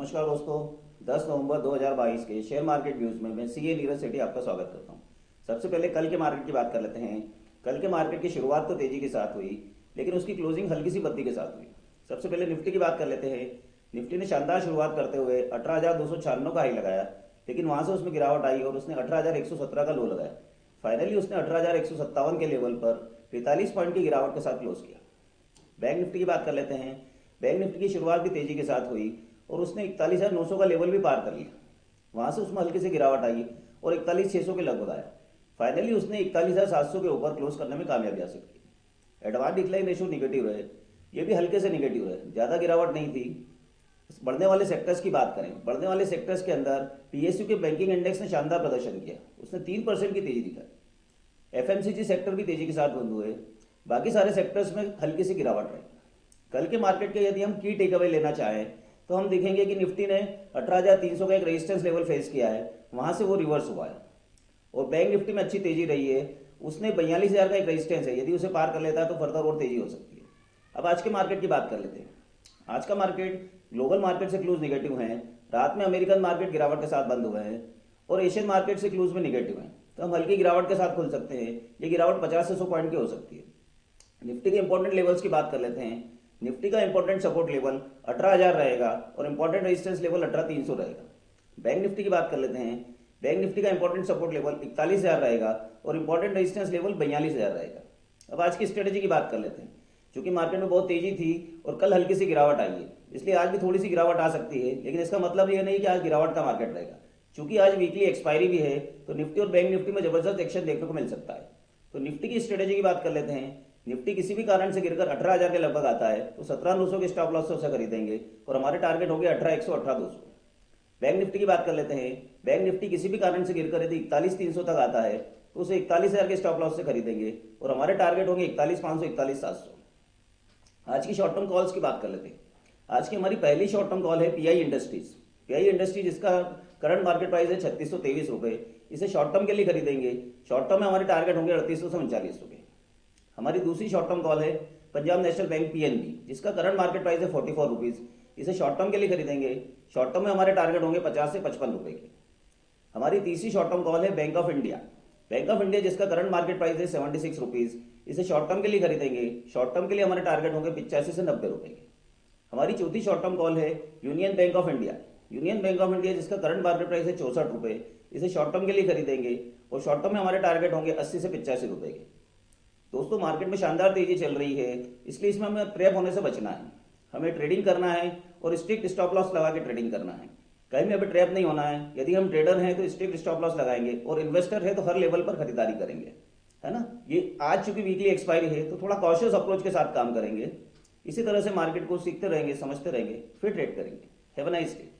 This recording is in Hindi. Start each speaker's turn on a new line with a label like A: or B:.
A: नमस्कार दोस्तों, 10 नवंबर 2022 के शेयर मार्केट व्यूज में मैं सीए नीरज सेठी आपका स्वागत करता हूं। सबसे पहले कल के मार्केट की बात कर लेते हैं। कल के मार्केट की शुरुआत तो तेजी के साथ हुई, लेकिन उसकी क्लोजिंग हल्की सी बत्ती के साथ हुई। सबसे पहले निफ्टी की बात कर लेते हैं। निफ्टी ने शानदार शुरुआत करते हुए 18,296 का हाई लगाया, लेकिन वहां से उसमें गिरावट आई और उसने 18,117 का लो लगाया। फाइनली उसने 18,157 के लेवल पर 45 पॉइंट की गिरावट के साथ क्लोज किया। बैंक निफ्टी की बात कर लेते हैं। बैंक निफ्टी की शुरुआत भी तेजी के साथ हुई और उसने 41,900 का लेवल भी पार कर लिया। वहां से उसमें हल्की से गिरावट आई और 41,600 के लगभग आया। फाइनली उसने 41,700 के ऊपर क्लोज करने में कामयाबी हासिल की। एडवांस डिक्लाइन रेशियो निगेटिव रहे, ये भी हल्के से निगेटिव रहे, ज़्यादा गिरावट नहीं थी। बढ़ने वाले सेक्टर्स की बात करें, बढ़ने वाले सेक्टर्स के अंदर पीएसयू के बैंकिंग इंडेक्स ने शानदार प्रदर्शन किया, उसने 3% की तेजी दिखाई। एफएमसीजी सेक्टर भी तेजी के साथ बंद हुए, बाकी सारे सेक्टर्स में हल्की सी गिरावट रही। कल के मार्केट के यदि हम की टेक अवे लेना चाहें तो हम देखेंगे कि निफ्टी ने 18,300 का एक रेजिस्टेंस लेवल फेस किया है, वहां से वो रिवर्स हुआ है। और बैंक निफ्टी में अच्छी तेजी रही है, उसने 42,000 का एक रेजिस्टेंस है, यदि उसे पार कर लेता है तो फर्दर और तेजी हो सकती है। अब आज के मार्केट की बात कर लेते हैं। आज का मार्केट ग्लोबल मार्केट से क्लोज निगेटिव है। रात में अमेरिकन मार्केट गिरावट के साथ बंद हुए हैं और एशियन मार्केट से क्लोज में निगेटिव है, तो हम हल्की गिरावट के साथ खुल सकते हैं। ये गिरावट 50 से 100 पॉइंट की हो सकती है। निफ्टी के इंपॉर्टेंट लेवल्स की बात कर लेते हैं। निफ्टी का इंपॉर्टेंट सपोर्ट लेवल 18,000 रहेगा और इंपॉर्टेंट रेजिस्टेंस लेवल 18,300 रहेगा। बैंक निफ्टी की बात कर लेते हैं। बैंक निफ्टी का इंपॉर्टेंट सपोर्ट लेवल 41,000 रहेगा और इंपॉर्टेंट रेजिस्टेंस लेवल 42,000 रहेगा। अब आज की स्ट्रेटेजी की बात कर लेते हैं। क्योंकि मार्केट में बहुत तेजी थी और कल हल्की सी गिरावट आई है, इसलिए आज भी थोड़ी सी गिरावट आ सकती है, लेकिन इसका मतलब ये नहीं कि आज गिरावट का मार्केट रहेगा। क्योंकि आज वीकली एक्सपायरी भी है, तो निफ्टी और बैंक निफ्टी में जबरदस्त एक्शन देखने को मिल सकता है। तो निफ्टी की स्ट्रेटेजी की बात कर लेते हैं। निफ्टी किसी भी कारण से गिरकर 18,000 के लगभग आता है तो 17,900 के स्टॉप लॉस से उसे खरीदेंगे और हमारे टारगेट होंगे 18,100, 18,200। बैंक निफ्टी की बात कर लेते हैं। बैंक निफ्टी किसी भी कारण से गिरकर यदि 41,300 तक आता है तो उसे 41,000 के स्टॉप लॉस से खरीदेंगे और हमारे टारगेट होंगे 41,500, 41,700। आज की शॉर्ट टर्म कॉल्स की बात कर लेते हैं। आज की हमारी पहली शॉर्ट टर्म कॉल है पीआई इंडस्ट्रीज। पीआई इंडस्ट्रीज जिसका करंट मार्केट प्राइस है 3623 रुपये, इसे शॉर्ट टर्म के लिए खरीदेंगे। शॉर्ट टर्म में हमारे टारगेट होंगे 3800 से 39 रुपये। हमारी दूसरी शॉर्ट टर्म कॉल है पंजाब नेशनल बैंक पीएनबी, जिसका करंट मार्केट प्राइस है 44 रुपीज़, इसे शॉर्ट टर्म के लिए खरीदेंगे। शॉर्ट टर्म में हमारे टारगेट होंगे 50 से 55 रुपये के। हमारी तीसरी शॉर्ट टर्म कॉल है bank of India. Bank of India जिसका करंट मार्केट प्राइस है 76 रुपीज़, इसे शॉर्ट टर्म के लिए खरीदेंगे। शॉर्ट टर्म के लिए हमारे टारगेट होंगे 85 से 90 रुपये के। हमारी चौथी शॉर्ट टर्म कॉल है union bank of India. Union bank of India जिसका करंट मार्केट प्राइस है 64 रुपये, इसे शॉर्ट टर्म के लिए खरीदेंगे और शॉर्ट टर्म में हमारे टारगेट होंगे 80 से 85 रुपये के। दोस्तों, मार्केट में शानदार तेजी चल रही है, इसलिए इसमें हमें ट्रैप होने से बचना है। हमें ट्रेडिंग करना है और स्ट्रिक्ट स्टॉप लॉस लगा के ट्रेडिंग करना है। कहीं में अभी ट्रैप नहीं होना है। यदि हम ट्रेडर हैं तो स्ट्रिक्ट स्टॉप लॉस लगाएंगे और इन्वेस्टर है तो हर लेवल पर खरीदारी करेंगे, है ना। ये आज चूंकि वीकली एक्सपायरी है तो थोड़ा कॉशियस अप्रोच के साथ काम करेंगे। इसी तरह से मार्केट को सीखते रहेंगे, समझते रहेंगे, फिर ट्रेड करेंगे। Have a nice day.